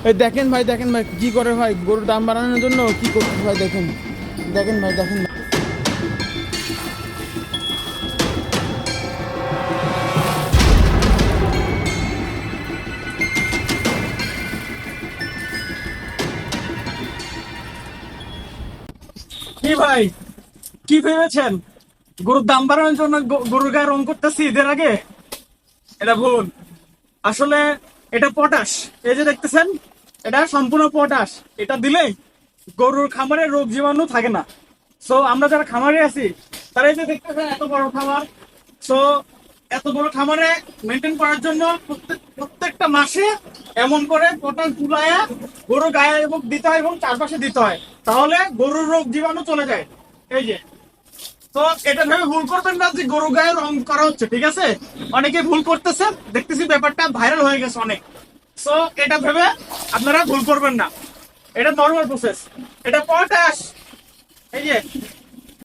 এই দেখেন ভাই কি করে ভাই, গরুর দাম বাড়ানোর জন্য কি করছে ভাই, দেখেন দেখেন ভাই দেখেন। কি ভাই, কি ভেবেছেন গরুর দাম বাড়ানোর জন্য গরুর গায়ে রং করতেছি ঈদের আগে? এটা ভুল। আসলে এটা পটাশ, এই যে দেখতেছেন, এটা সম্পূর্ণ পটাশ। এটা দিলে গরুর খামারে রোগ জীবাণু থাকে না। সো আমরা যারা খামারে আছি তারা এই যে দেখতেছেন এত বড় খামার, সো এত বড় খামারে মেনটেন করার জন্য প্রত্যেকটা মাসে এমন করে পটাশ গুলায়া গরুর গায়ে এবং দিতে হয় এবং চারপাশে দিতে হয়, তাহলে গরুর রোগ জীবাণু চলে যায়। এই যে, তো এটা ভেবে ভুল করবেন না যে গরু গায়ে রং করা হচ্ছে, ঠিক আছে? অনেকে ভুল করতেছে, দেখতেছি ব্যাপারটা ভাইরাল হয়ে গেছে অনেক। সো এটা ভেবে আপনারা ভুল করবেন না, এটা নর্মাল প্রসেস। এটা পটাশ, এই যে